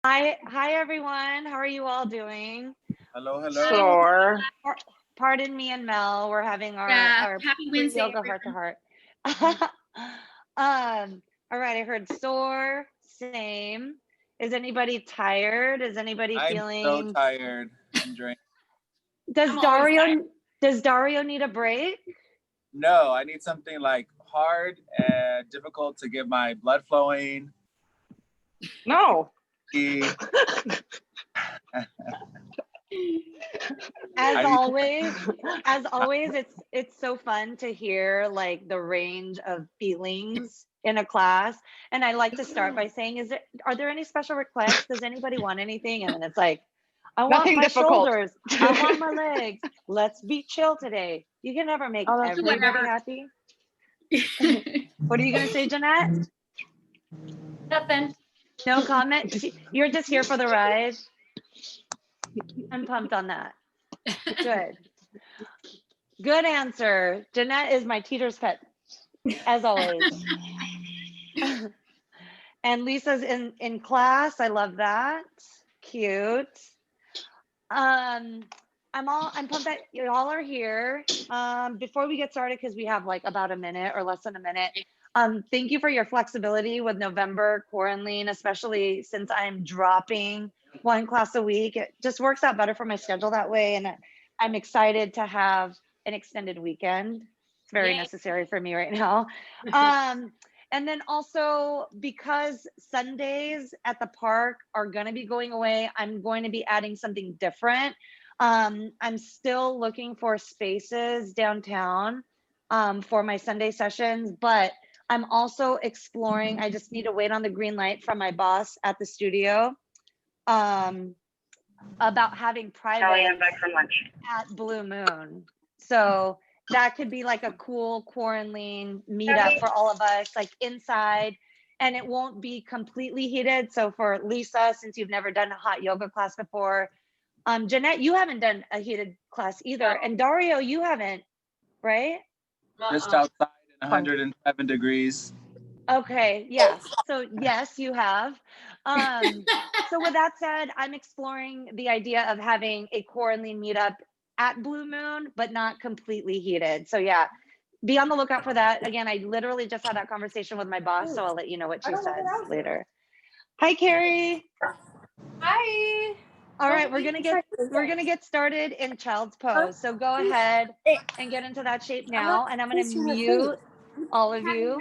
Hi everyone. How are you all doing? Hello, Hi. hello. Sure. Par- Pardon me and Mel. We're having our Yeah. our Happy free Wednesday, yoga heart to everyone. heart. All right, I heard sore, same. Is anybody tired? Is anybody I'm so feeling tired and drained. Does I'm always tired. Dario need a break? No, I need something like hard and difficult to get my blood flowing. No. I As need always, as always, it's so fun to hear like the range of feelings in a class. And I like to start by saying, are there any special requests? Does anybody want anything? And then it's like, I want Nothing my difficult. shoulders. I want my legs. Let's be chill today. You can never make Oh, that's everybody whatever. happy. What are you gonna say, Jeanette? Nothing. No comment. You're just here for the ride. I'm pumped on that. Good. Good answer. Jeanette is my teacher's pet, as always. And Lisa's in class. I love that. Cute. Um, I'm pumped that you all are here. Before we get started, because we have like about a minute or less than a minute. Thank you for your flexibility with November quaranLEAN, especially since I'm dropping one class a week. It just works out better for my schedule that way. And I'm excited to have an extended weekend. It's very Yay. necessary for me right now. And then also because Sundays at the park are going to be going away, I'm going to be adding something different. I'm still looking for spaces downtown for my Sunday sessions, but I'm also exploring. I just need to wait on the green light from my boss at the studio um, about having Ellie, private I'm back from lunch. at Blue Moon. So that could be like a cool quaranLEAN meetup for all of us, like inside, and it won't be completely heated. So for Lisa, since you've never done a hot yoga class before, Jeanette, you haven't done a heated class either, and Dario, you haven't, right? just Uh-uh. outside in 107 degrees. Okay, yeah. So yes, you have. So with that said, I'm exploring the idea of having a quaranLEAN meetup at Blue Moon, but not completely heated. So yeah, be on the lookout for that. Again, I literally just had that conversation with my boss, so I'll let you know what she says later. Hi, Carrie. Hi. All right, we're gonna get started in child's pose. So go ahead and get into that shape now, and I'm gonna mute all of you.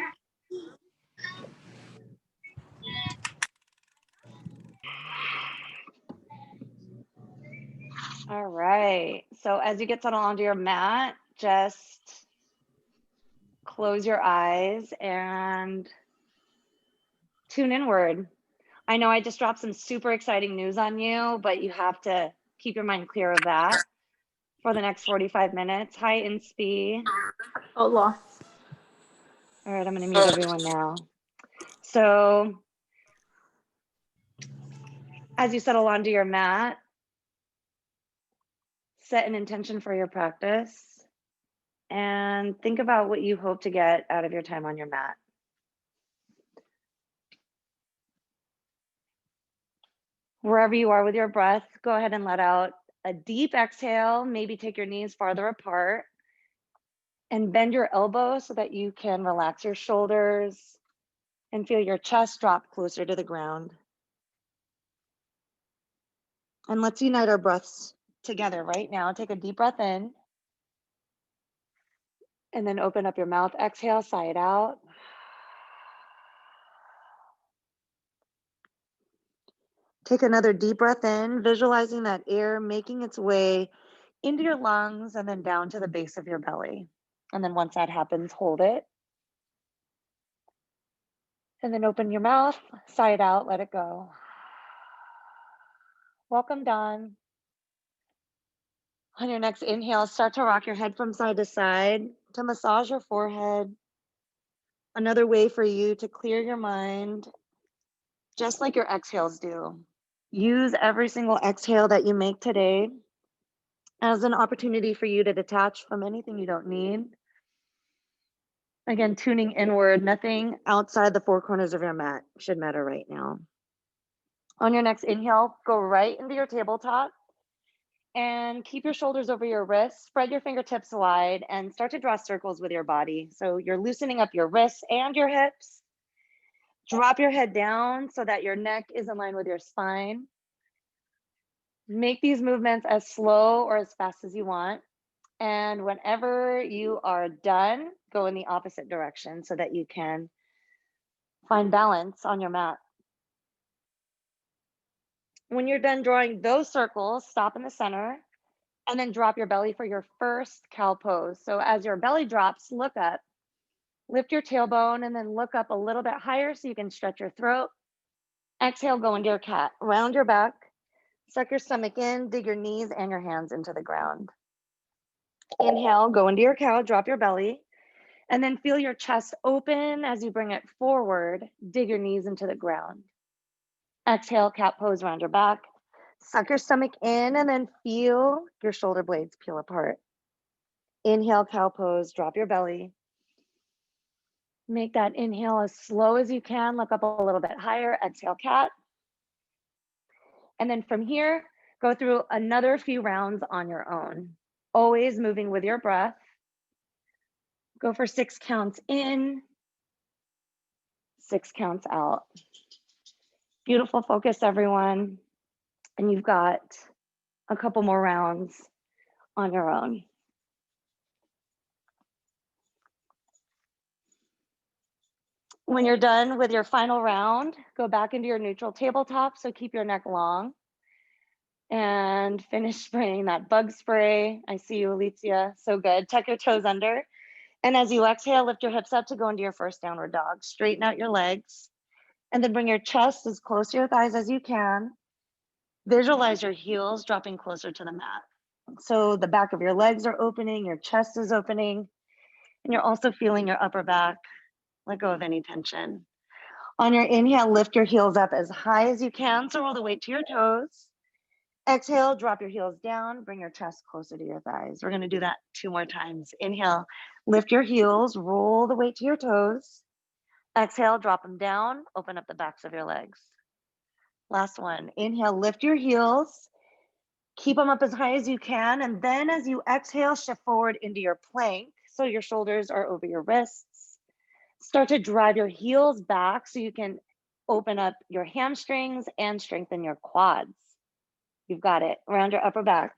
All right. So as you get settled onto your mat, just close your eyes and tune inward. I know I just dropped some super exciting news on you, but you have to keep your mind clear of that for the next 45 minutes. Hi, Inspi. Hola. All right, I'm going to mute everyone now. So as you settle onto your mat, set an intention for your practice and think about what you hope to get out of your time on your mat. Wherever you are with your breath, go ahead and let out a deep exhale. Maybe take your knees farther apart and bend your elbows so that you can relax your shoulders and feel your chest drop closer to the ground. And let's unite our breaths together right now. Take a deep breath in and then open up your mouth. Exhale, sigh it out. Take another deep breath in, visualizing that air making its way into your lungs and then down to the base of your belly. And then once that happens, hold it. And then open your mouth, sigh it out, let it go. Welcome, Dawn. On your next inhale, start to rock your head from side to side to massage your forehead. Another way for you to clear your mind, just like your exhales do. Use every single exhale that you make today as an opportunity for you to detach from anything you don't need. Again, tuning inward, nothing outside the four corners of your mat should matter right now. On your next inhale, go right into your tabletop and keep your shoulders over your wrists, spread your fingertips wide and start to draw circles with your body. So you're loosening up your wrists and your hips. Drop your head down so that your neck is in line with your spine. Make these movements as slow or as fast as you want. And whenever you are done, go in the opposite direction so that you can find balance on your mat. When you're done drawing those circles, stop in the center and then drop your belly for your first cow pose. So as your belly drops, look up, lift your tailbone and then look up a little bit higher so you can stretch your throat. Exhale, go into your cat, round your back, suck your stomach in, dig your knees and your hands into the ground. Inhale, go into your cow, drop your belly, and then feel your chest open as you bring it forward, dig your knees into the ground. Exhale, cat pose, round your back, suck your stomach in, and then feel your shoulder blades peel apart. Inhale, cow pose, drop your belly. Make that inhale as slow as you can, look up a little bit higher, exhale, cat. And then from here, go through another few rounds on your own, always moving with your breath. Go for 6 counts in, 6 counts out. Beautiful focus, everyone. And you've got a couple more rounds on your own. When you're done with your final round, go back into your neutral tabletop. So keep your neck long and finish spraying that bug spray. I see you, Alicia. So good. Tuck your toes under. And as you exhale, lift your hips up to go into your first downward dog. Straighten out your legs and then bring your chest as close to your thighs as you can. Visualize your heels dropping closer to the mat. So the back of your legs are opening, your chest is opening, and you're also feeling your upper back. Let go of any tension. On your inhale, lift your heels up as high as you can, so roll the weight to your toes. Exhale, drop your heels down, bring your chest closer to your thighs. We're gonna do that 2 more times. Inhale, lift your heels, roll the weight to your toes. Exhale, drop them down, open up the backs of your legs. Last one, inhale, lift your heels, keep them up as high as you can. And then as you exhale, shift forward into your plank. So your shoulders are over your wrists. Start to drive your heels back so you can open up your hamstrings and strengthen your quads. You've got it. Round your upper back.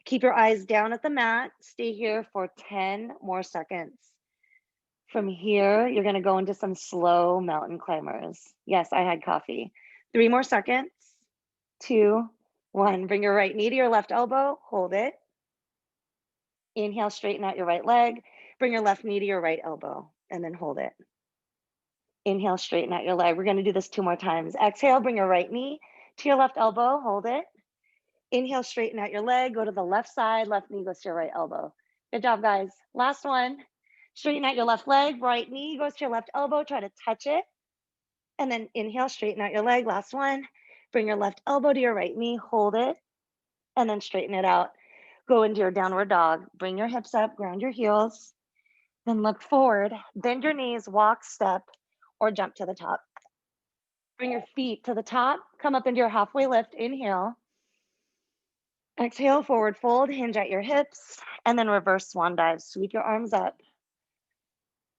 Keep your eyes down at the mat. Stay here for 10 more seconds. From here, you're going to go into some slow mountain climbers. Yes, I had coffee. 3 more seconds. 2, 1. Bring your right knee to your left elbow. Hold it. Inhale, straighten out your right leg. Bring your left knee to your right elbow and then hold it. Inhale, straighten out your leg. We're going to do this 2 more times. Exhale, bring your right knee to your left elbow. Hold it. Inhale, straighten out your leg. Go to the left side. Left knee goes to your right elbow. Good job, guys. Last one. Straighten out your left leg. Right knee goes to your left elbow. Try to touch it. And then inhale, straighten out your leg. Last one. Bring your left elbow to your right knee. Hold it. And then straighten it out. Go into your downward dog. Bring your hips up. Ground your heels. Then look forward. Bend your knees. Walk, step, or jump to the top. Bring your feet to the top. Come up into your halfway lift. Inhale. Exhale, forward fold, hinge at your hips, and then reverse swan dive. Sweep your arms up.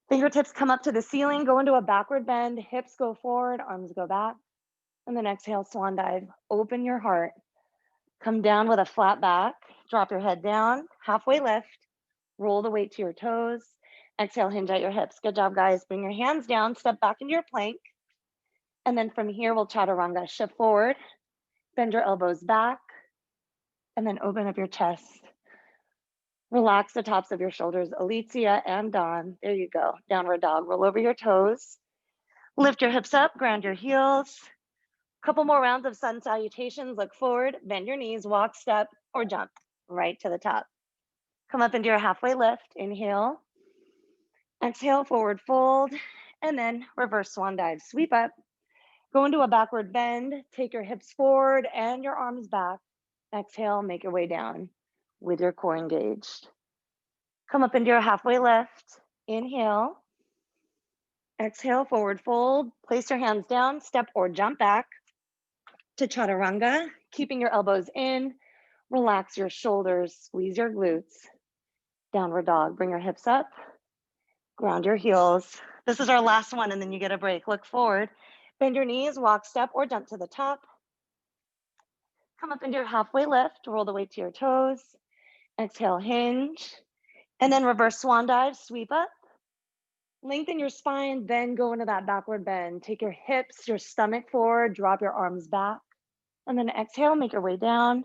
Fingertips come up to the ceiling, go into a backward bend, hips go forward, arms go back. And then exhale, swan dive. Open your heart. Come down with a flat back. Drop your head down, halfway lift. Roll the weight to your toes. Exhale, hinge at your hips. Good job, guys. Bring your hands down, step back into your plank. And then from here, we'll chaturanga. Shift forward, bend your elbows back, and then open up your chest. Relax the tops of your shoulders, Alicia and Dawn. There you go, downward dog. Roll over your toes. Lift your hips up, ground your heels. Couple more rounds of sun salutations. Look forward, bend your knees, walk, step, or jump right to the top. Come up into your halfway lift. Inhale. Exhale, forward fold, and then reverse swan dive. Sweep up. Go into a backward bend. Take your hips forward and your arms back. Exhale, make your way down with your core engaged. Come up into your halfway lift. Inhale. Exhale, forward fold. Place your hands down, step or jump back to chaturanga, keeping your elbows in, relax your shoulders, squeeze your glutes. Downward dog, bring your hips up, ground your heels. This is our last one, and then you get a break. Look forward, bend your knees, walk, step, or jump to the top. Come up into your halfway lift, roll the weight to your toes. Exhale, hinge, and then reverse swan dive, sweep up. Lengthen your spine, then go into that backward bend. Take your hips, your stomach forward, drop your arms back. And then exhale, make your way down,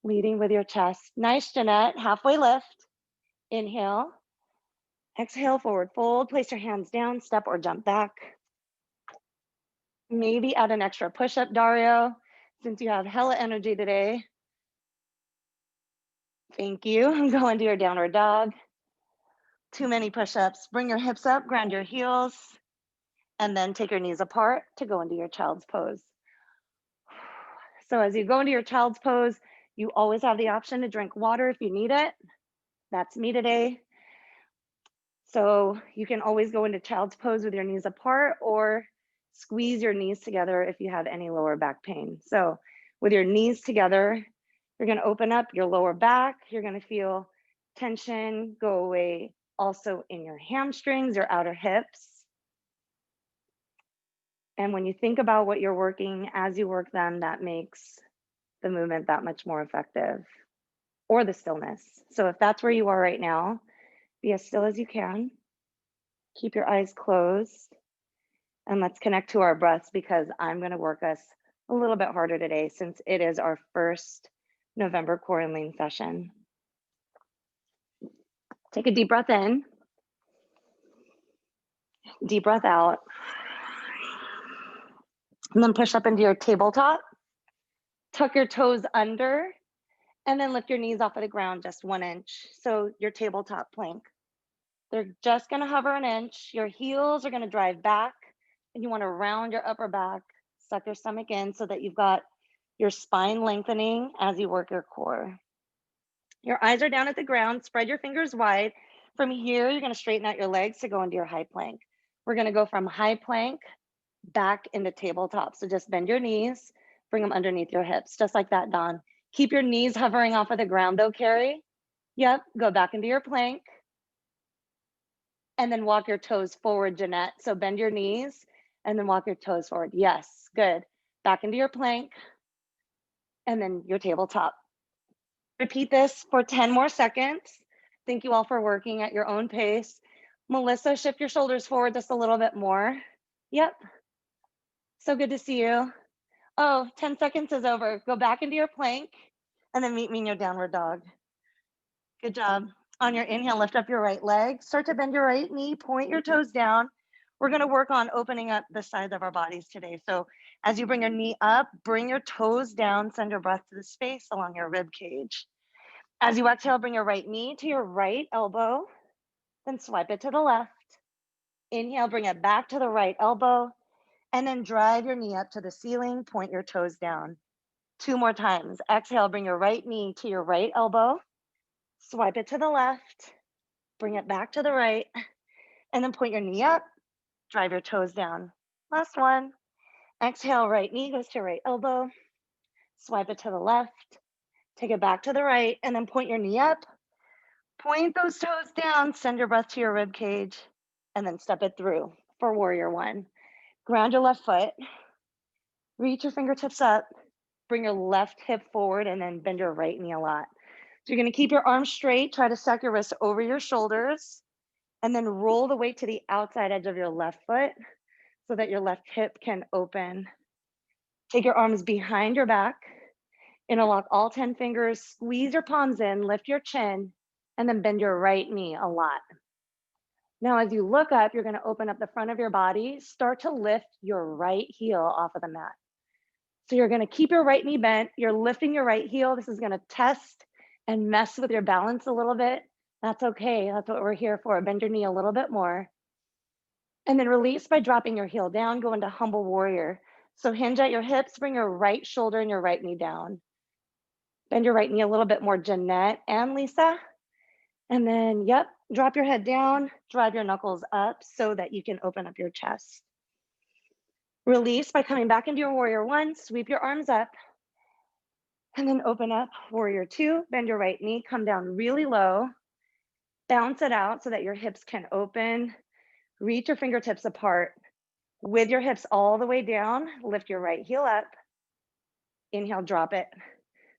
leading with your chest. Nice, Jeanette, halfway lift. Inhale. Exhale, forward fold. Place your hands down, step or jump back. Maybe add an extra push-up, Dario, since you have hella energy today. Thank you. Go into your downward dog. Too many push-ups. Bring your hips up, ground your heels, and then take your knees apart to go into your child's pose. So as you go into your child's pose, you always have the option to drink water if you need it. That's me today. So you can always go into child's pose with your knees apart or squeeze your knees together if you have any lower back pain. So with your knees together, you're going to open up your lower back. You're going to feel tension go away also in your hamstrings, your outer hips. And when you think about what you're working as you work them, that makes the movement that much more effective, or the stillness. So if that's where you are right now, be as still as you can. Keep your eyes closed. And let's connect to our breaths, because I'm going to work us a little bit harder today since it is our first November quaranLEAN session. Take a deep breath in. Deep breath out. And then push up into your tabletop. Tuck your toes under, and then lift your knees off of the ground just 1 inch. So your tabletop plank. They're just going to hover an inch. Your heels are going to drive back, and you want to round your upper back, suck your stomach in so that you've got your spine lengthening as you work your core. Your eyes are down at the ground. Spread your fingers wide. From here, you're going to straighten out your legs to go into your high plank. We're going to go from high plank back into tabletop. So just bend your knees, bring them underneath your hips, just like that, Dawn. Keep your knees hovering off of the ground though, Carrie. Yep, go back into your plank. And then walk your toes forward, Jeanette. So bend your knees and then walk your toes forward. Yes, good. Back into your plank and then your tabletop. Repeat this for 10 more seconds. Thank you all for working at your own pace. Melissa, shift your shoulders forward just a little bit more. Yep. So good to see you. Oh, 10 seconds is over. Go back into your plank and then meet me in your downward dog. Good job. On your inhale, lift up your right leg. Start to bend your right knee, point your toes down. We're going to work on opening up the sides of our bodies today. So as you bring your knee up, bring your toes down, send your breath to the space along your rib cage. As you exhale, bring your right knee to your right elbow, then swipe it to the left. Inhale, bring it back to the right elbow, and then drive your knee up to the ceiling, point your toes down. 2 more times. Exhale, bring your right knee to your right elbow, swipe it to the left, bring it back to the right, and then point your knee up, drive your toes down. Last one. Exhale, right knee goes to right elbow, swipe it to the left, take it back to the right, and then point your knee up, point those toes down, send your breath to your rib cage, and then step it through for warrior one. Ground your left foot, reach your fingertips up, bring your left hip forward, and then bend your right knee a lot. So you're going to keep your arms straight, try to stack your wrists over your shoulders, and then roll the weight to the outside edge of your left foot so that your left hip can open. Take your arms behind your back, interlock all 10 fingers, squeeze your palms in, lift your chin, and then bend your right knee a lot. Now, as you look up, you're going to open up the front of your body, start to lift your right heel off of the mat. So you're going to keep your right knee bent, you're lifting your right heel. This is going to test and mess with your balance a little bit. That's okay. That's what we're here for. Bend your knee a little bit more. And then release by dropping your heel down, go into humble warrior. So hinge at your hips, bring your right shoulder and your right knee down. Bend your right knee a little bit more, Jeanette and Lisa. And then, yep, drop your head down, drive your knuckles up so that you can open up your chest. Release by coming back into your warrior one, sweep your arms up, and then open up warrior two, bend your right knee, come down really low, bounce it out so that your hips can open, reach your fingertips apart. With your hips all the way down, lift your right heel up, inhale, drop it.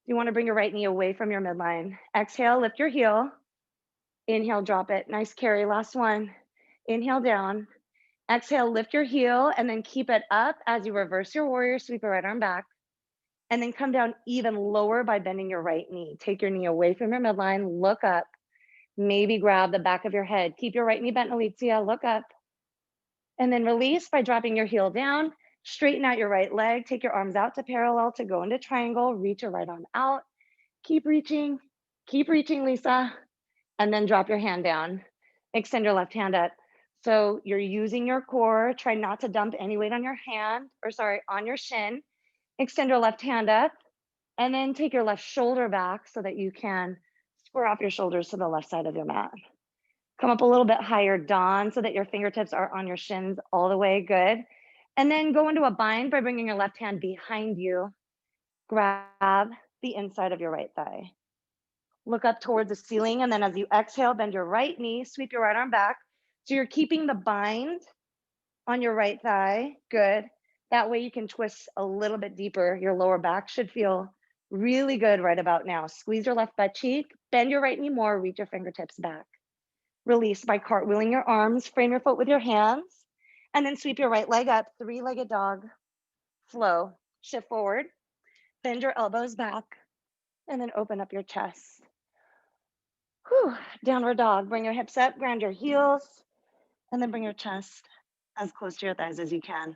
You want to bring your right knee away from your midline. Exhale, lift your heel, inhale, drop it. Nice carry, last one. Inhale down, exhale, lift your heel, and then keep it up as you reverse your warrior, sweep your right arm back, and then come down even lower by bending your right knee. Take your knee away from your midline, look up, maybe grab the back of your head. Keep your right knee bent, Alicia, look up. And then release by dropping your heel down, straighten out your right leg, take your arms out to parallel to go into triangle, reach your right arm out, keep reaching, Lisa, and then drop your hand down. Extend your left hand up. So you're using your core, try not to dump any weight on your hand, or sorry, on your shin. Extend your left hand up, and then take your left shoulder back so that you can square off your shoulders to the left side of your mat. Come up a little bit higher, Dawn, so that your fingertips are on your shins all the way, good. And then go into a bind by bringing your left hand behind you. Grab the inside of your right thigh. Look up towards the ceiling, and then as you exhale, bend your right knee, sweep your right arm back. So you're keeping the bind on your right thigh, good. That way you can twist a little bit deeper. Your lower back should feel really good right about now. Squeeze your left butt cheek, bend your right knee more, reach your fingertips back. Release by cartwheeling your arms, frame your foot with your hands, and then sweep your right leg up, three-legged dog, flow. Shift forward, bend your elbows back, and then open up your chest. Whew. Downward dog, bring your hips up, ground your heels, and then bring your chest as close to your thighs as you can.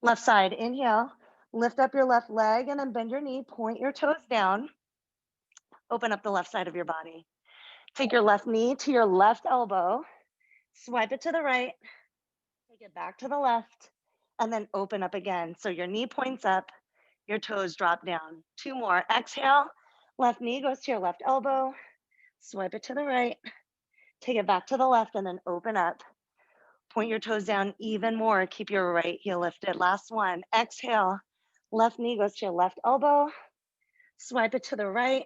Left side, inhale, lift up your left leg, and then bend your knee, point your toes down, open up the left side of your body. Take your left knee to your left elbow, swipe it to the right, take it back to the left, and then open up again. So your knee points up, your toes drop down. Two more. Exhale, left knee goes to your left elbow, swipe it to the right, take it back to the left, and then open up. Point your toes down even more. Keep your right heel lifted. Last one. Exhale, left knee goes to your left elbow, swipe it to the right,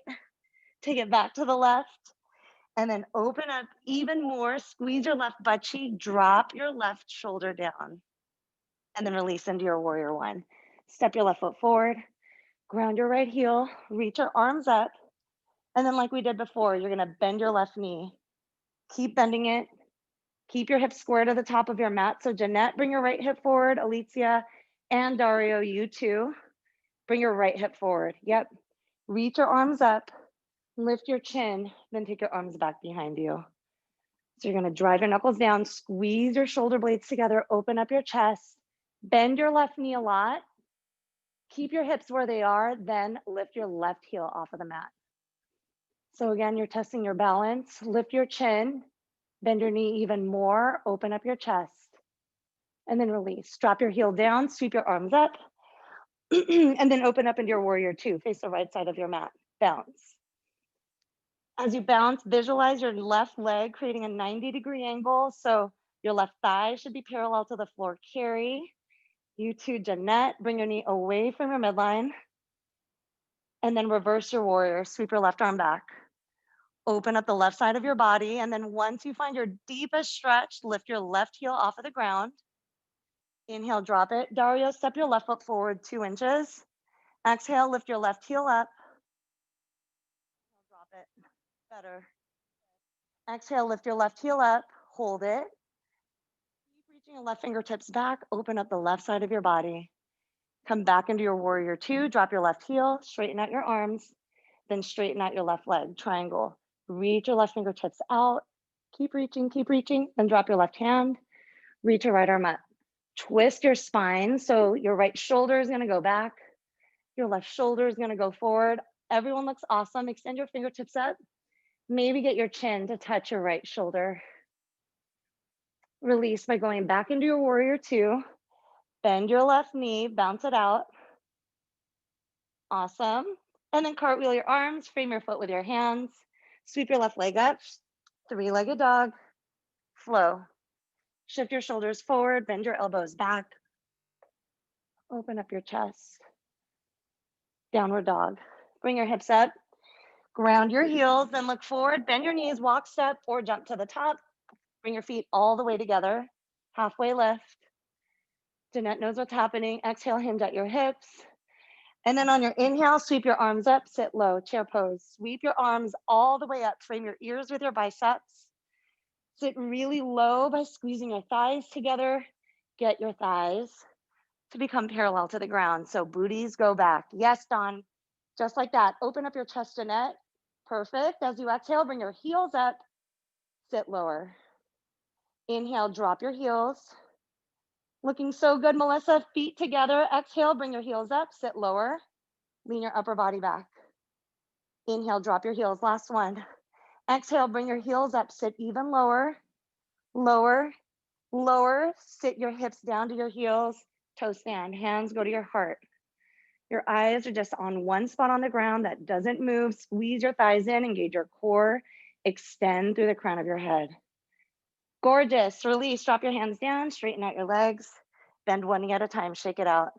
take it back to the left, and then open up even more. Squeeze your left butt cheek, drop your left shoulder down, and then release into your warrior one. Step your left foot forward, ground your right heel, reach your arms up, and then like we did before, you're gonna bend your left knee. Keep bending it. Keep your hips square to the top of your mat. So Jeanette, bring your right hip forward. Alicia and Dario, you too. Bring your right hip forward. Yep. Reach your arms up, lift your chin, then take your arms back behind you. So you're gonna drive your knuckles down, squeeze your shoulder blades together, open up your chest, bend your left knee a lot, keep your hips where they are, then lift your left heel off of the mat. So again, you're testing your balance, lift your chin, bend your knee even more, open up your chest, and then release. Drop your heel down, sweep your arms up, and then open up into your warrior two, face the right side of your mat, bounce. As you bounce, visualize your left leg creating a 90-degree angle. So your left thigh should be parallel to the floor. Carry. You too, Jeanette, bring your knee away from your midline. And then reverse your warrior. Sweep your left arm back. Open up the left side of your body. And then once you find your deepest stretch, lift your left heel off of the ground. Inhale, drop it. Dario, step your left foot forward 2 inches. Exhale, lift your left heel up. Drop it. Better. Exhale, lift your left heel up. Hold it. Keep reaching your left fingertips back. Open up the left side of your body. Come back into your warrior two. Drop your left heel. Straighten out your arms. Then straighten out your left leg. Triangle. Reach your left fingertips out. Keep reaching. Then drop your left hand. Reach your right arm up. Twist your spine. So your right shoulder is going to go back. Your left shoulder is going to go forward. Everyone looks awesome. Extend your fingertips up. Maybe get your chin to touch your right shoulder. Release by going back into your warrior two. Bend your left knee, bounce it out. Awesome. And then cartwheel your arms, frame your foot with your hands. Sweep your left leg up, three-legged dog, flow. Shift your shoulders forward, bend your elbows back. Open up your chest. Downward dog. Bring your hips up. Ground your heels, then look forward, bend your knees, walk, step, or jump to the top. Bring your feet all the way together. Halfway lift. Jeanette knows what's happening. Exhale, hinge at your hips. And then on your inhale, sweep your arms up, sit low, chair pose. Sweep your arms all the way up. Frame your ears with your biceps. Sit really low by squeezing your thighs together. Get your thighs to become parallel to the ground. So booties go back. Yes, Dawn. Just like that. Open up your chest, Jeanette. Perfect. As you exhale, bring your heels up. Sit lower. Inhale, drop your heels. Looking so good, Melissa. Feet together. Exhale, bring your heels up. Sit lower. Lean your upper body back. Inhale, drop your heels. Last one. Exhale, bring your heels up. Sit even lower. Lower. Lower. Sit your hips down to your heels. Toe stand. Hands go to your heart. Your eyes are just on one spot on the ground that doesn't move. Squeeze your thighs in, engage your core, extend through the crown of your head. Gorgeous. Release. Drop your hands down, straighten out your legs, bend one knee at a time, shake it out.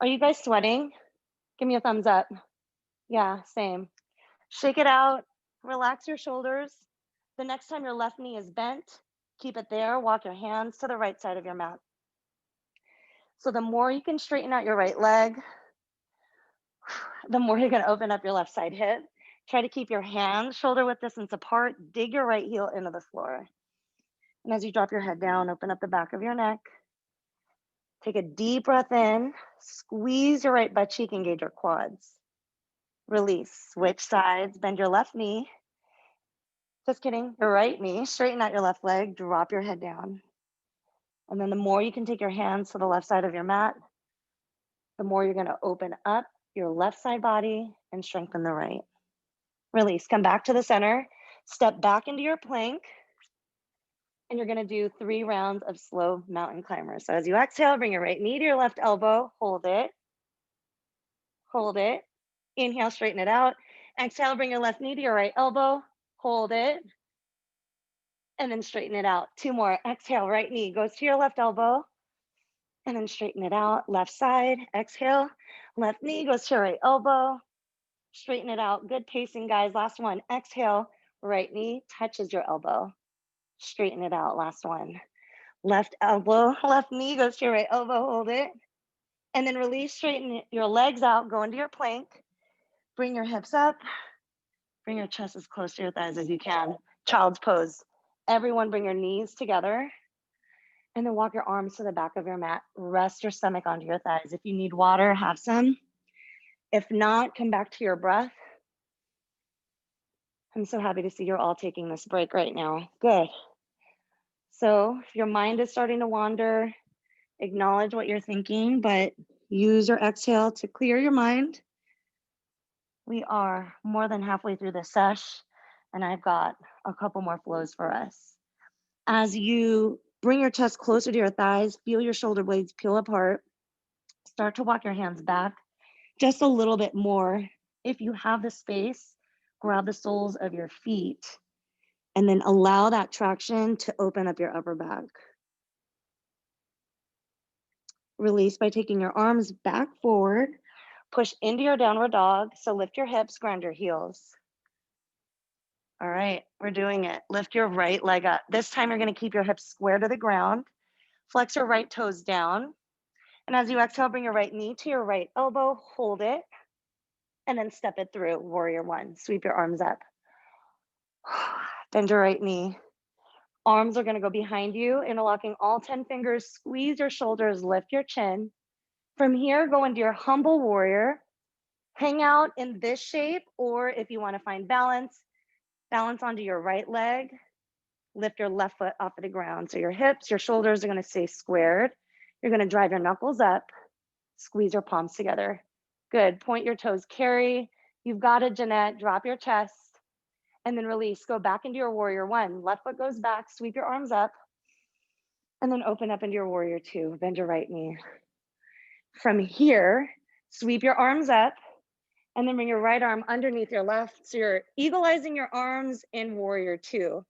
Are you guys sweating? Give me a thumbs up. Yeah, same. Shake it out. Relax your shoulders. The next time your left knee is bent, keep it there. Walk your hands to the right side of your mat. So the more you can straighten out your right leg, the more you're going to open up your left side hip. Try to keep your hands shoulder width distance apart. Dig your right heel into the floor. And as you drop your head down, open up the back of your neck. Take a deep breath in. Squeeze your right butt cheek, engage your quads. Release. Switch sides. Bend your left knee. Just kidding. Your right knee. Straighten out your left leg. Drop your head down. And then the more you can take your hands to the left side of your mat, the more you're going to open up your left side body and strengthen the right. Release. Come back to the center. Step back into your plank. And you're going to do 3 rounds of slow mountain climber. So as you exhale, bring your right knee to your left elbow. Hold it. Hold it. Inhale, straighten it out. Exhale, bring your left knee to your right elbow. Hold it. And then straighten it out. 2 more. Exhale, right knee goes to your left elbow. And then straighten it out. Left side. Exhale. Left knee goes to your right elbow. Straighten it out. Good pacing, guys. Last one. Exhale. Right knee touches your elbow. Straighten it out. Last one. Left elbow, left knee goes to your right elbow. Hold it. And then release. Straighten your legs out. Go into your plank. Bring your hips up. Bring your chest as close to your thighs as you can. Child's pose. Everyone bring your knees together. And then walk your arms to the back of your mat. Rest your stomach onto your thighs. If you need water, have some. If not, come back to your breath. I'm so happy to see you're all taking this break right now. Good. So if your mind is starting to wander, acknowledge what you're thinking, but use your exhale to clear your mind. We are more than halfway through this sesh, and I've got a couple more flows for us. As you bring your chest closer to your thighs, feel your shoulder blades peel apart. Start to walk your hands back just a little bit more. If you have the space, grab the soles of your feet and then allow that traction to open up your upper back. Release by taking your arms back forward. Push into your downward dog. So lift your hips, ground your heels. All right, we're doing it. Lift your right leg up. This time you're going to keep your hips square to the ground. Flex your right toes down. And as you exhale, bring your right knee to your right elbow. Hold it. And then step it through. Warrior 1. Sweep your arms up. Bend your right knee. Arms are going to go behind you, interlocking all 10 fingers. Squeeze your shoulders, lift your chin. From here, go into your humble warrior. Hang out in this shape, or if you want to find balance, balance onto your right leg. Lift your left foot off of the ground. So your hips, your shoulders are going to stay squared. You're going to drive your knuckles up. Squeeze your palms together. Good. Point your toes, carry. You've got it, Jeanette. Drop your chest. And then release. Go back into your warrior 1. Left foot goes back. Sweep your arms up. And then open up into your warrior 2. Bend your right knee. From here, sweep your arms up. And then bring your right arm underneath your left. So you're eagle-izing your arms in warrior 2.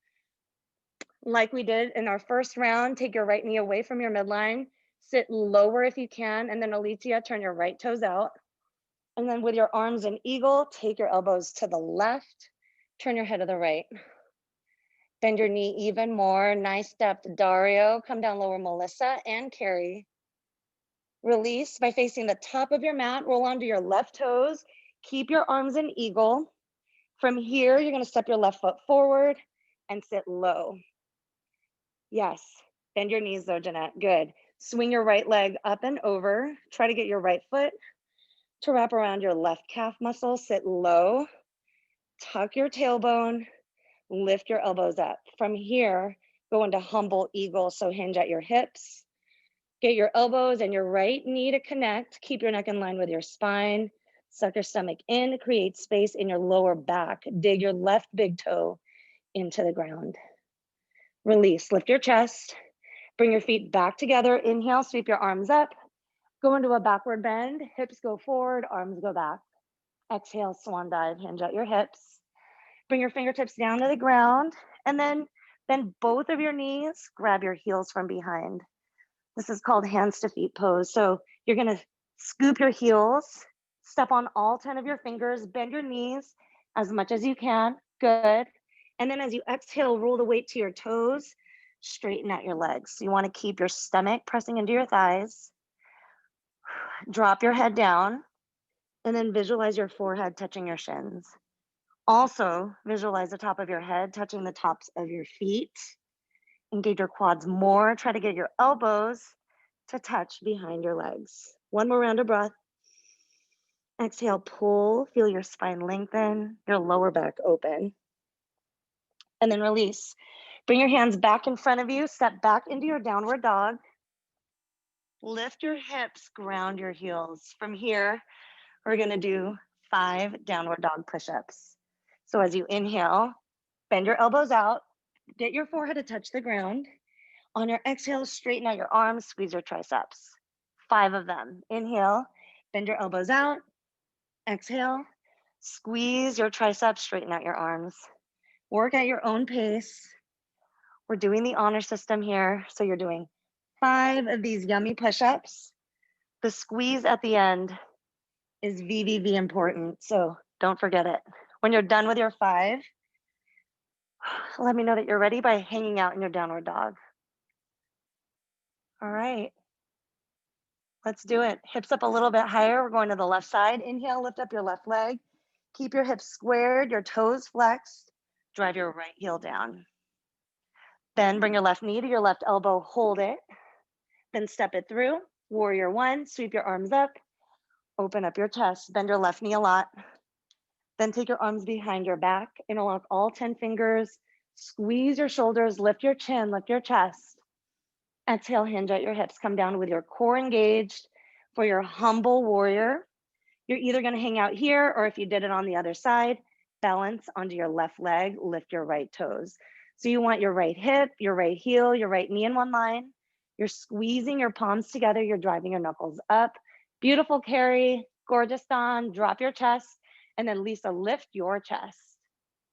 Like we did in our first round, take your right knee away from your midline. Sit lower if you can. And then Alicia, turn your right toes out. And then with your arms in eagle, take your elbows to the left. Turn your head to the right. Bend your knee even more. Nice depth, Dario. Come down lower, Melissa and Carrie. Release by facing the top of your mat. Roll onto your left toes. Keep your arms in eagle. From here, you're gonna step your left foot forward and sit low. Yes, bend your knees though, Jeanette, good. Swing your right leg up and over. Try to get your right foot to wrap around your left calf muscle, sit low. Tuck your tailbone, lift your elbows up. From here, go into humble eagle, so hinge at your hips. Get your elbows and your right knee to connect. Keep your neck in line with your spine. Suck your stomach in, create space in your lower back. Dig your left big toe into the ground. Release, lift your chest. Bring your feet back together. Inhale, sweep your arms up. Go into a backward bend. Hips go forward, arms go back. Exhale, swan dive, hinge at your hips. Bring your fingertips down to the ground and then bend both of your knees. Grab your heels from behind. This is called hands to feet pose. So you're gonna scoop your heels, step on all 10 of your fingers, bend your knees as much as you can, good. And then as you exhale, roll the weight to your toes, straighten out your legs. So you wanna keep your stomach pressing into your thighs. Drop your head down and then visualize your forehead touching your shins. Also visualize the top of your head touching the tops of your feet. Engage your quads more. Try to get your elbows to touch behind your legs. One more round of breath. Exhale, pull, feel your spine lengthen, your lower back open. And then release. Bring your hands back in front of you, step back into your downward dog. Lift your hips, ground your heels. From here, we're gonna do 5 downward dog push-ups. So as you inhale, bend your elbows out, get your forehead to touch the ground. On your exhale, straighten out your arms, squeeze your triceps. 5 of them. Inhale, bend your elbows out. Exhale, squeeze your triceps, straighten out your arms. Work at your own pace. We're doing the honor system here. So you're doing 5 of these yummy push-ups. The squeeze at the end is VVV important, so don't forget it. When you're done with your 5, let me know that you're ready by hanging out in your downward dog. All right. Let's do it. Hips up a little bit higher. We're going to the left side. Inhale, lift up your left leg. Keep your hips squared, your toes flexed. Drive your right heel down. Then bring your left knee to your left elbow, hold it. Then step it through. Warrior 1, sweep your arms up. Open up your chest, bend your left knee a lot. Then take your arms behind your back, interlock all 10 fingers. Squeeze your shoulders, lift your chin, lift your chest. Exhale, hinge at your hips. Come down with your core engaged for your humble warrior. You're either gonna hang out here, or if you did it on the other side, balance onto your left leg, lift your right toes. So you want your right hip, your right heel, your right knee in one line. You're squeezing your palms together. You're driving your knuckles up. Beautiful, Carrie. Gorgeous, Dawn. Drop your chest. And then Lisa, lift your chest.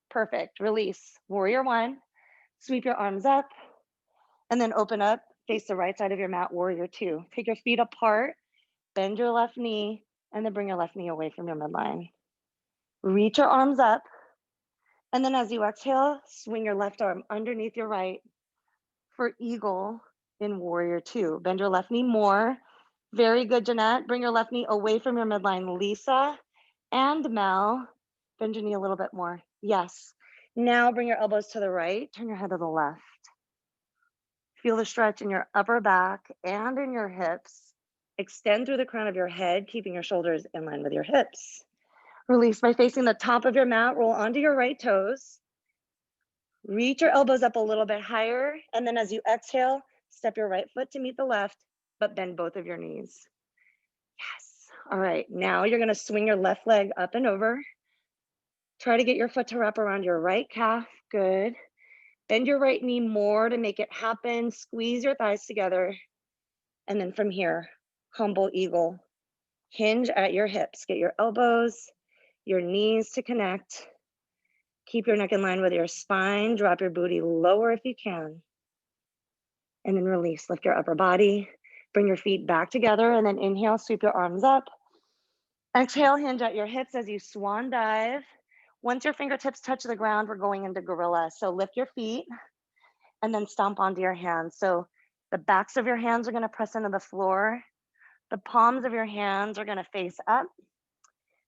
Perfect. Release. Warrior 1. Sweep your arms up. And then open up. Face the right side of your mat. Warrior 2. Take your feet apart. Bend your left knee. And then bring your left knee away from your midline. Reach your arms up. And then as you exhale, swing your left arm underneath your right for eagle in warrior 2. Bend your left knee more. Very good, Jeanette. Bring your left knee away from your midline. Lisa and Mel, bend your knee a little bit more. Yes. Now bring your elbows to the right. Turn your head to the left. Feel the stretch in your upper back and in your hips. Extend through the crown of your head, keeping your shoulders in line with your hips. Release by facing the top of your mat. Roll onto your right toes. Reach your elbows up a little bit higher. And then as you exhale, step your right foot to meet the left, but bend both of your knees. Yes. All right. Now you're going to swing your left leg up and over. Try to get your foot to wrap around your right calf. Good. Bend your right knee more to make it happen. Squeeze your thighs together. And then from here, humble eagle. Hinge at your hips. Get your elbows, your knees to connect. Keep your neck in line with your spine. Drop your booty lower if you can. And then release. Lift your upper body. Bring your feet back together and then inhale, sweep your arms up. Exhale, hinge at your hips as you swan dive. Once your fingertips touch the ground, we're going into gorilla. So lift your feet and then stomp onto your hands. So the backs of your hands are going to press into the floor. The palms of your hands are going to face up.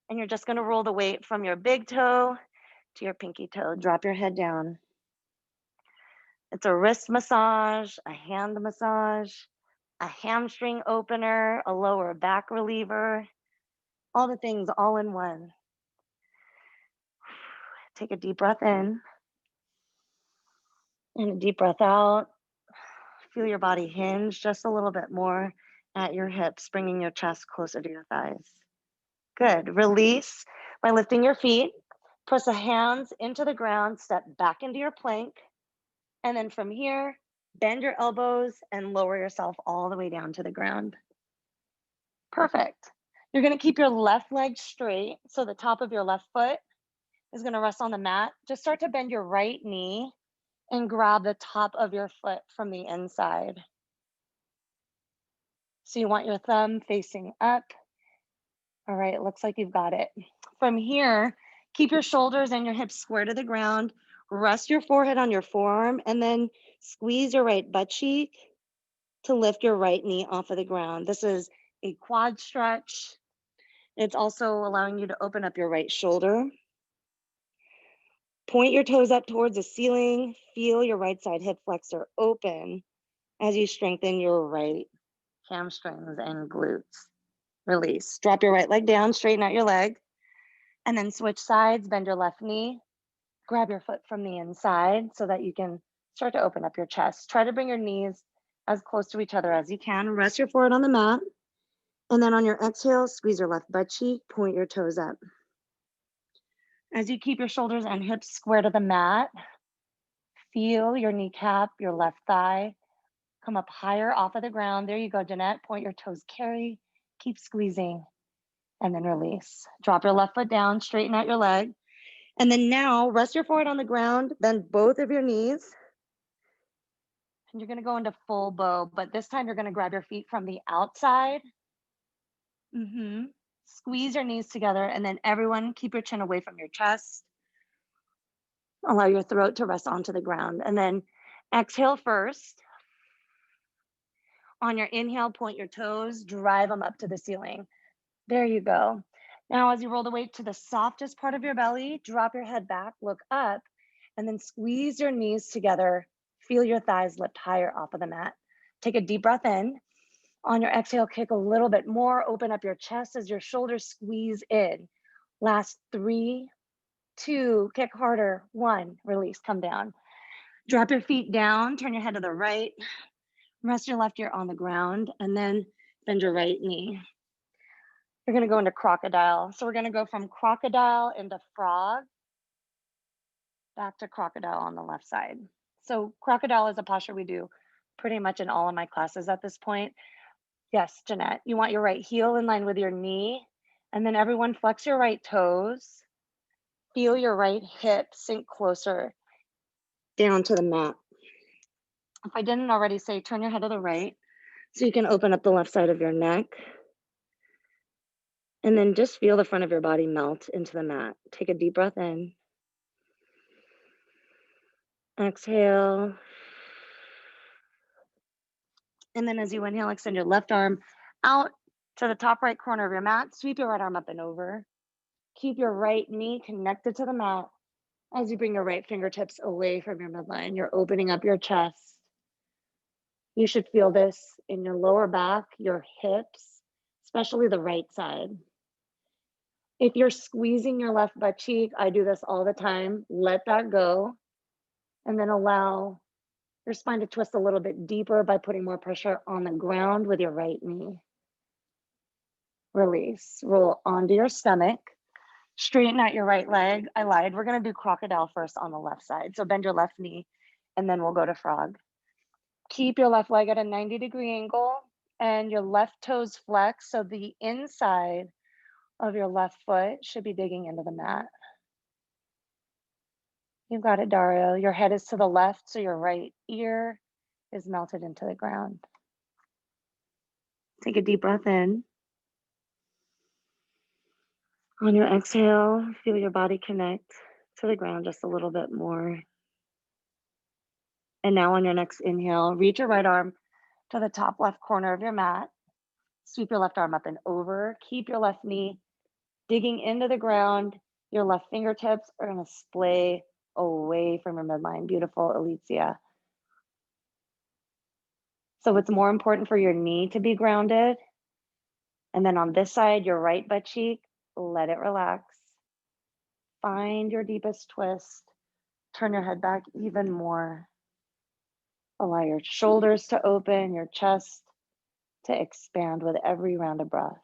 And you're just going to roll the weight from your big toe to your pinky toe. Drop your head down. It's a wrist massage, a hand massage, a hamstring opener, a lower back reliever, all the things all in one. Take a deep breath in and a deep breath out. Feel your body hinge just a little bit more at your hips, bringing your chest closer to your thighs. Good. Release by lifting your feet. Press the hands into the ground, step back into your plank. And then from here, bend your elbows and lower yourself all the way down to the ground. Perfect. You're going to keep your left leg straight. So the top of your left foot is going to rest on the mat. Just start to bend your right knee and grab the top of your foot from the inside. So you want your thumb facing up. All right, it looks like you've got it. From here, keep your shoulders and your hips square to the ground. Rest your forehead on your forearm and then squeeze your right butt cheek to lift your right knee off of the ground. This is a quad stretch. It's also allowing you to open up your right shoulder. Point your toes up towards the ceiling. Feel your right side hip flexor open as you strengthen your right hamstrings and glutes. Release. Drop your right leg down, straighten out your leg, and then switch sides, bend your left knee. Grab your foot from the inside so that you can start to open up your chest. Try to bring your knees as close to each other as you can. Rest your forehead on the mat. And then on your exhale, squeeze your left butt cheek, point your toes up. As you keep your shoulders and hips square to the mat, feel your kneecap, your left thigh, come up higher off of the ground. There you go, Jeanette. Point your toes, carry, keep squeezing, and then release. Drop your left foot down, straighten out your leg. And then now rest your forehead on the ground, bend both of your knees. And you're gonna go into full bow, but this time you're gonna grab your feet from the outside. Squeeze your knees together, and then everyone keep your chin away from your chest. Allow your throat to rest onto the ground, and then exhale first. On your inhale, point your toes, drive them up to the ceiling. There you go. Now, as you roll the weight to the softest part of your belly, drop your head back, look up, and then squeeze your knees together. Feel your thighs lift higher off of the mat. Take a deep breath in. On your exhale, kick a little bit more. Open up your chest as your shoulders squeeze in. Last 3, 2, kick harder. 1, release, come down. Drop your feet down, turn your head to the right. Rest your left ear on the ground, and then bend your right knee. You're gonna go into crocodile. So we're gonna go from crocodile into frog, back to crocodile on the left side. So crocodile is a posture we do pretty much in all of my classes at this point. Yes, Jeanette, you want your right heel in line with your knee, and then everyone flex your right toes. Feel your right hip sink closer down to the mat. If I didn't already say, turn your head to the right so you can open up the left side of your neck. And then just feel the front of your body melt into the mat. Take a deep breath in. Exhale. And then as you inhale, extend your left arm out to the top right corner of your mat. Sweep your right arm up and over. Keep your right knee connected to the mat. As you bring your right fingertips away from your midline, you're opening up your chest. You should feel this in your lower back, your hips, especially the right side. If you're squeezing your left butt cheek, I do this all the time. Let that go. And then allow your spine to twist a little bit deeper by putting more pressure on the ground with your right knee. Release. Roll onto your stomach. Straighten out your right leg. I lied. We're going to do crocodile first on the left side. So bend your left knee, and then we'll go to frog. Keep your left leg at a 90-degree angle and your left toes flex. So the inside of your left foot should be digging into the mat. You've got it, Dario. Your head is to the left, so your right ear is melted into the ground. Take a deep breath in. On your exhale, feel your body connect to the ground just a little bit more. And now on your next inhale, reach your right arm to the top left corner of your mat. Sweep your left arm up and over. Keep your left knee digging into the ground. Your left fingertips are going to splay away from your midline. Beautiful, Alicia. So it's more important for your knee to be grounded. And then on this side, your right butt cheek, let it relax. Find your deepest twist. Turn your head back even more. Allow your shoulders to open, your chest to expand with every round of breath.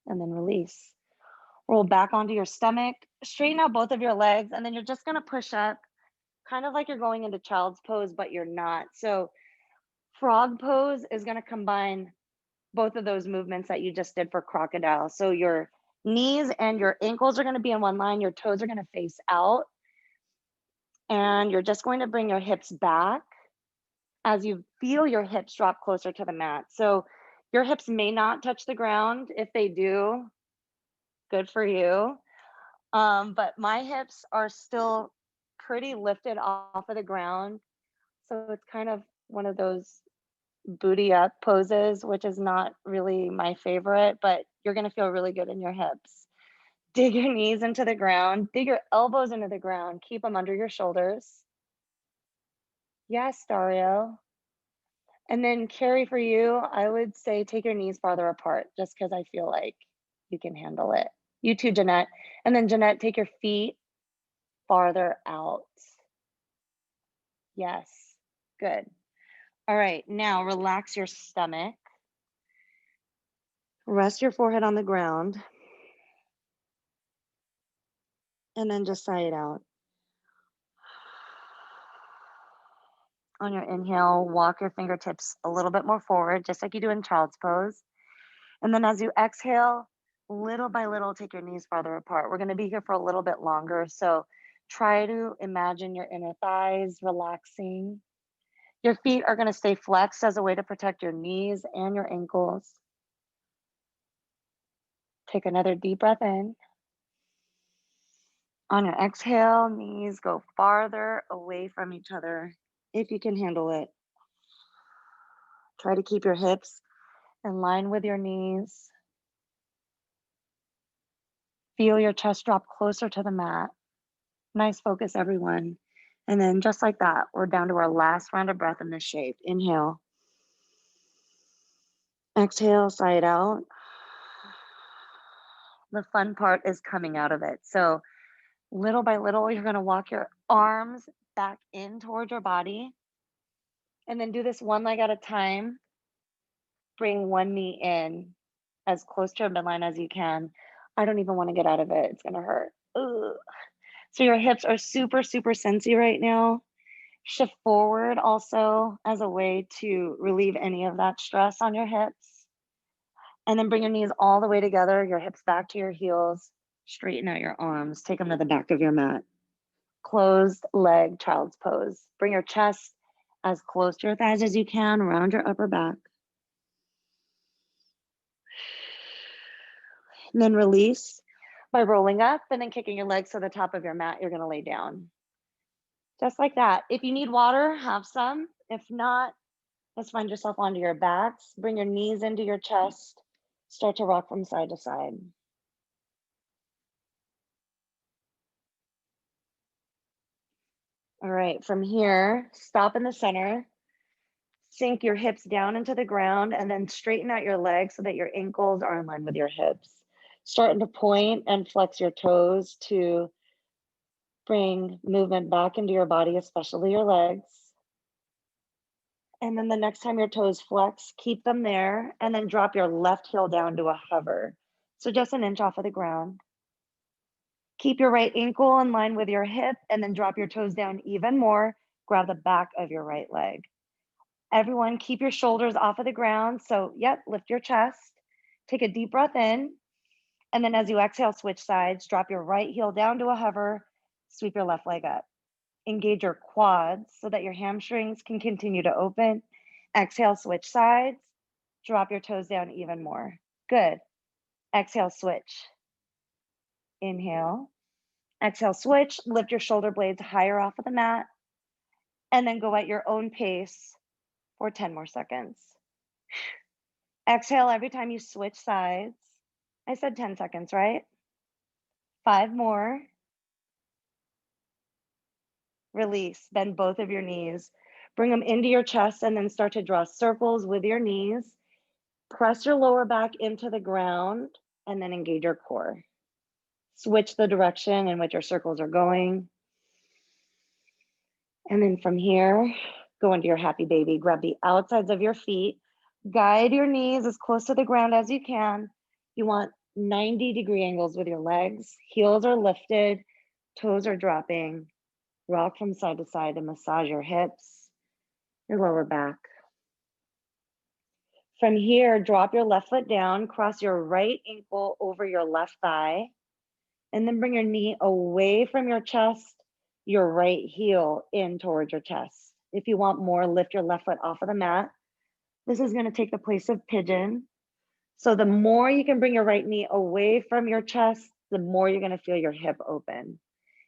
And then release. Roll back onto your stomach, straighten out both of your legs, and then you're just gonna push up, kind of like you're going into child's pose, but you're not. So frog pose is gonna combine both of those movements that you just did for crocodile. So your knees and your ankles are gonna be in one line, your toes are gonna face out, and you're just going to bring your hips back as you feel your hips drop closer to the mat. So your hips may not touch the ground. If they do, good for you. But my hips are still pretty lifted off of the ground. So it's kind of one of those booty up poses, which is not really my favorite, but you're gonna feel really good in your hips. Dig your knees into the ground, dig your elbows into the ground, keep them under your shoulders. Yes, Dario. And then Carrie, for you, I would say take your knees farther apart just because I feel like you can handle it. You too, Jeanette. And then Jeanette, take your feet farther out. Yes, good. All right, now relax your stomach. Rest your forehead on the ground. And then just sigh it out. On your inhale, walk your fingertips a little bit more forward, just like you do in child's pose. And then as you exhale, little by little, take your knees farther apart. We're gonna be here for a little bit longer. So try to imagine your inner thighs relaxing. Your feet are gonna stay flexed as a way to protect your knees and your ankles. Take another deep breath in. On your exhale, knees go farther away from each other if you can handle it. Try to keep your hips in line with your knees. Feel your chest drop closer to the mat. Nice focus, everyone. And then just like that, we're down to our last round of breath in this shape. Inhale. Exhale, sigh it out. The fun part is coming out of it. So little by little, you're gonna walk your arms back in towards your body. And then do this one leg at a time. Bring one knee in as close to your midline as you can. I don't even wanna get out of it. It's gonna hurt. Ugh. So your hips are super, super sensy right now. Shift forward also as a way to relieve any of that stress on your hips. And then bring your knees all the way together, your hips back to your heels. Straighten out your arms. Take them to the back of your mat. Closed leg child's pose. Bring your chest as close to your thighs as you can, around your upper back. And then release by rolling up and then kicking your legs to the top of your mat. You're gonna lay down. Just like that. If you need water, have some. If not, let's find yourself onto your backs. Bring your knees into your chest. Start to rock from side to side. All right, from here, stop in the center. Sink your hips down into the ground and then straighten out your legs so that your ankles are in line with your hips. Starting to point and flex your toes to bring movement back into your body, especially your legs. And then the next time your toes flex, keep them there and then drop your left heel down to a hover. So just an inch off of the ground. Keep your right ankle in line with your hip and then drop your toes down even more. Grab the back of your right leg. Everyone, keep your shoulders off of the ground. So, yep, lift your chest. Take a deep breath in. And then as you exhale, switch sides. Drop your right heel down to a hover. Sweep your left leg up. Engage your quads so that your hamstrings can continue to open. Exhale, switch sides. Drop your toes down even more. Good. Exhale, switch. Inhale. Exhale, switch. Lift your shoulder blades higher off of the mat. And then go at your own pace for 10 more seconds. Exhale every time you switch sides. I said 10 seconds, right? 5 more. Release. Bend both of your knees. Bring them into your chest and then start to draw circles with your knees. Press your lower back into the ground and then engage your core. Switch the direction in which your circles are going. And then from here, go into your happy baby. Grab the outsides of your feet. Guide your knees as close to the ground as you can. You want 90-degree angles with your legs. Heels are lifted, toes are dropping. Rock from side to side and massage your hips, your lower back. From here, drop your left foot down, cross your right ankle over your left thigh, and then bring your knee away from your chest, your right heel in towards your chest. If you want more, lift your left foot off of the mat. This is going to take the place of pigeon. So the more you can bring your right knee away from your chest, the more you're going to feel your hip open.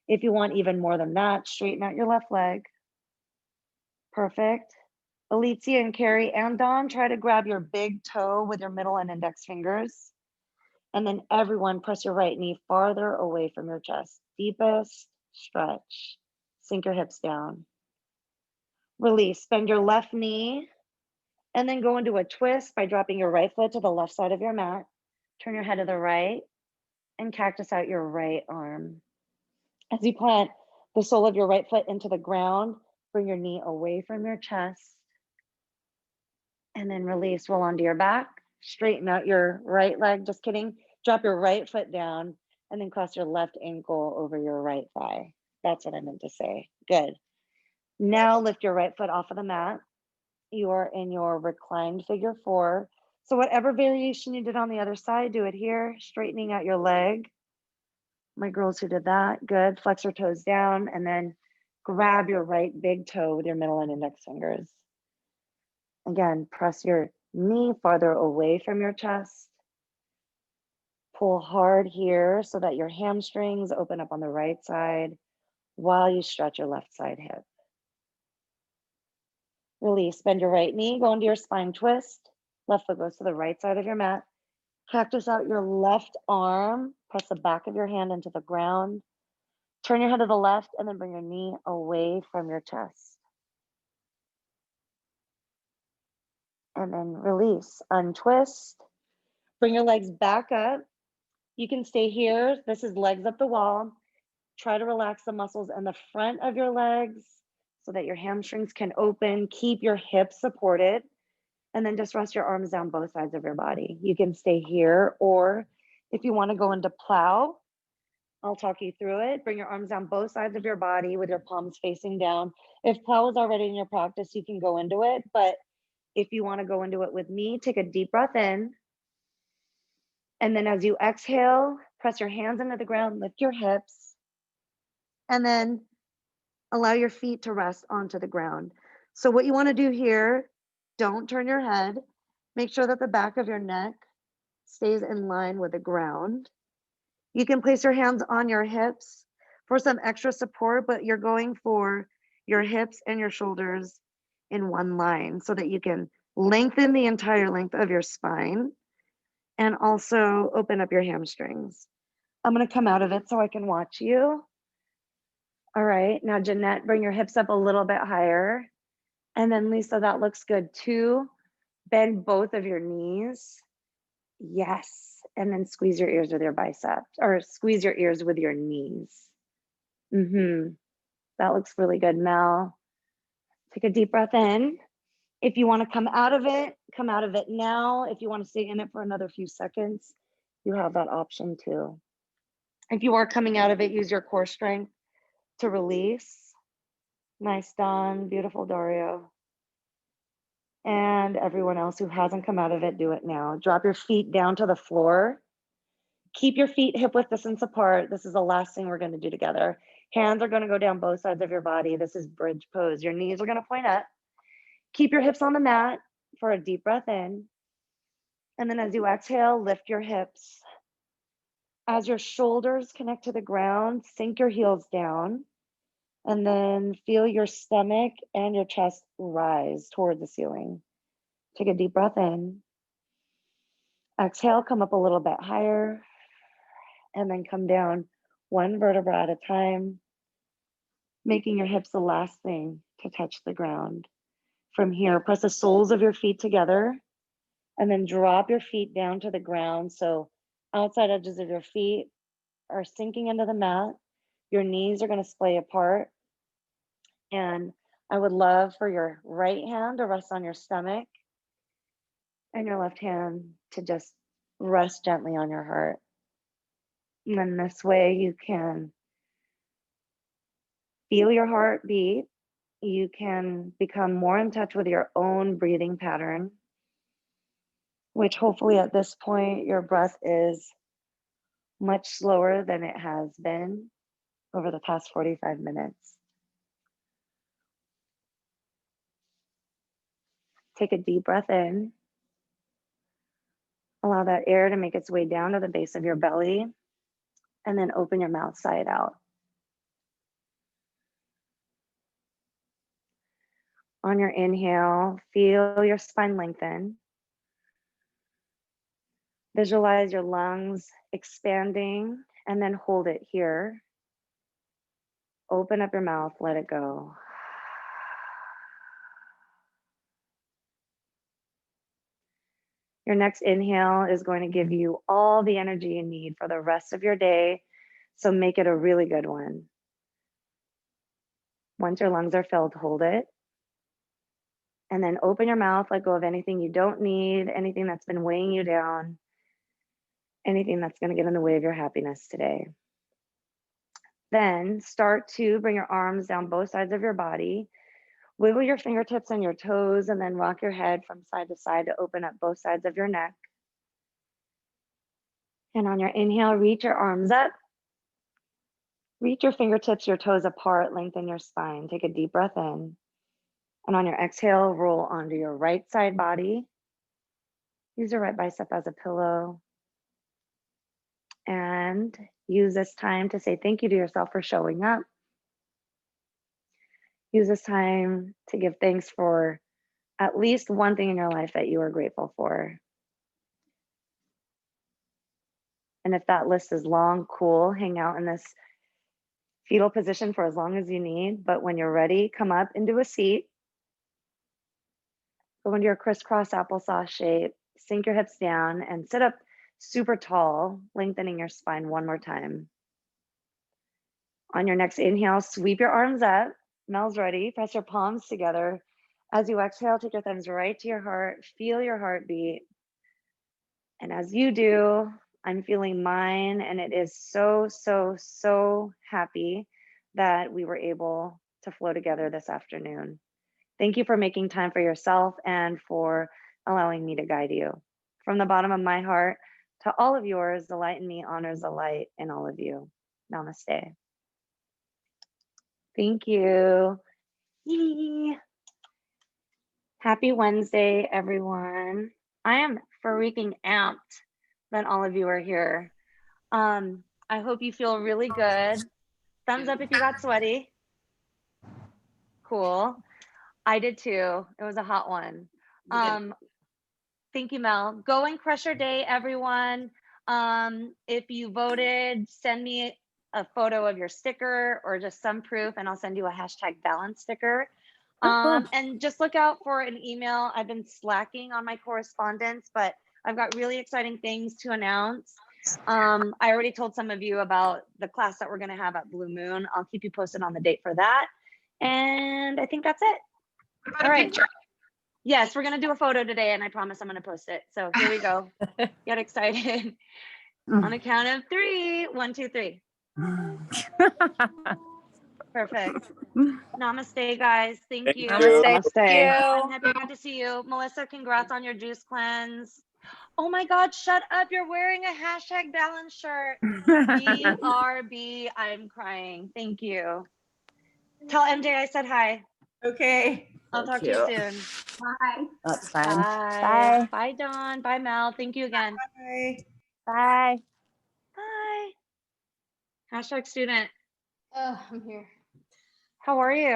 If you want even more than that, straighten out your left leg. Perfect. Alicia and Carrie and Dawn, try to grab your big toe with your middle and index fingers. And then everyone press your right knee farther away from your chest. Deepest stretch. Sink your hips down. Release. Bend your left knee and then go into a twist by dropping your right foot to the left side of your mat. Turn your head to the right and cactus out your right arm. As you plant the sole of your right foot into the ground, bring your knee away from your chest. And then release, roll onto your back. Straighten out your right leg, just kidding. Drop your right foot down and then cross your left ankle over your right thigh. That's what I meant to say. Good. Now lift your right foot off of the mat. You are in your reclined figure 4. So whatever variation you did on the other side, do it here, straightening out your leg. My girls who did that, good. Flex your toes down and then grab your right big toe with your middle and index fingers. Again, press your knee farther away from your chest. Pull hard here so that your hamstrings open up on the right side while you stretch your left side hip. Release, bend your right knee, go into your spine twist. Left foot goes to the right side of your mat. Cactus out your left arm, press the back of your hand into the ground. Turn your head to the left and then bring your knee away from your chest. And then release, untwist. Bring your legs back up. You can stay here. This is legs up the wall. Try to relax the muscles in the front of your legs so that your hamstrings can open. Keep your hips supported. And then just rest your arms down both sides of your body. You can stay here, or if you want to go into plow, I'll talk you through it. Bring your arms down both sides of your body with your palms facing down. If plow is already in your practice, you can go into it. But if you want to go into it with me, take a deep breath in. And then as you exhale, press your hands into the ground, lift your hips, and then allow your feet to rest onto the ground. So what you want to do here, don't turn your head. Make sure that the back of your neck stays in line with the ground. You can place your hands on your hips for some extra support, but you're going for your hips and your shoulders in one line so that you can lengthen the entire length of your spine and also open up your hamstrings. I'm going to come out of it so I can watch you. All right, now Jeanette, bring your hips up a little bit higher. And then Lisa, that looks good too. Bend both of your knees. Yes. And then squeeze your ears with your biceps, or squeeze your ears with your knees. That looks really good, Mel. Take a deep breath in. If you want to come out of it now. If you want to stay in it for another few seconds, you have that option too. If you are coming out of it, use your core strength to release. Nice, Dawn. Beautiful, Dario. And everyone else who hasn't come out of it, do it now. Drop your feet down to the floor. Keep your feet hip width distance apart. This is the last thing we're going to do together. Hands are going to go down both sides of your body. This is bridge pose. Your knees are going to point up. Keep your hips on the mat for a deep breath in. And then as you exhale, lift your hips. As your shoulders connect to the ground, sink your heels down. And then feel your stomach and your chest rise toward the ceiling. Take a deep breath in. Exhale, come up a little bit higher. And then come down one vertebra at a time, making your hips the last thing to touch the ground. From here, press the soles of your feet together and then drop your feet down to the ground. So outside edges of your feet are sinking into the mat. Your knees are going to splay apart. And I would love for your right hand to rest on your stomach and your left hand to just rest gently on your heart. And then this way you can feel your heartbeat. You can become more in touch with your own breathing pattern, which hopefully at this point your breath is much slower than it has been over the past 45 minutes. Take a deep breath in. Allow that air to make its way down to the base of your belly, and then open your mouth side out. On your inhale, feel your spine lengthen. Visualize your lungs expanding, and then hold it here. Open up your mouth, let it go. Your next inhale is going to give you all the energy you need for the rest of your day, so make it a really good one. Once your lungs are filled, hold it. And then open your mouth, let go of anything you don't need, anything that's been weighing you down, anything that's going to get in the way of your happiness today. Then start to bring your arms down both sides of your body. Wiggle your fingertips and your toes, and then rock your head from side to side to open up both sides of your neck. And on your inhale, reach your arms up. Reach your fingertips, your toes apart, lengthen your spine. Take a deep breath in. And on your exhale, roll onto your right side body. Use your right bicep as a pillow. And use this time to say thank you to yourself for showing up. Use this time to give thanks for at least one thing in your life that you are grateful for. And if that list is long, cool, hang out in this fetal position for as long as you need. But when you're ready, come up into a seat. Go into your crisscross applesauce shape, sink your hips down, and sit up super tall, lengthening your spine one more time. On your next inhale, sweep your arms up. Mel's ready. Press your palms together. As you exhale, take your thumbs right to your heart. Feel your heartbeat. And as you do, I'm feeling mine, and it is so, so, so happy that we were able to flow together this afternoon. Thank you for making time for yourself and for allowing me to guide you. From the bottom of my heart to all of yours, the light in me honors the light in all of you. Namaste. Thank you. Yee. Happy Wednesday, everyone. I am freaking amped that all of you are here. I hope you feel really good. Thumbs up if you got sweaty. Cool. I did too. It was a hot one. Thank you, Mel. Go and crush your day, everyone. If you voted, send me a photo of your sticker or just some proof, and I'll send you a #balance sticker. And just look out for an email. I've been slacking on my correspondence, but I've got really exciting things to announce. I already told some of you about the class that we're going to have at Blue Moon. I'll keep you posted on the date for that. And I think that's it. All right. Picture? Yes, we're going to do a photo today, and I promise I'm going to post it. So here we go. Get excited. On a count of 3. 1, 2, 3. Perfect. Namaste, guys. Thank you. Namaste. I'm happy I got to see you. Melissa, congrats on your juice cleanse. Oh my God, shut up. You're wearing a #balance shirt. BRB, I'm crying. Thank you. Tell MJ I said hi. Okay. I'll talk to you cute. soon. Bye. That's fun. Bye. Bye. Bye, Dawn. Bye, Mel. Thank you again. Bye. Bye. Bye. Hashtag student. I'm here. How are you?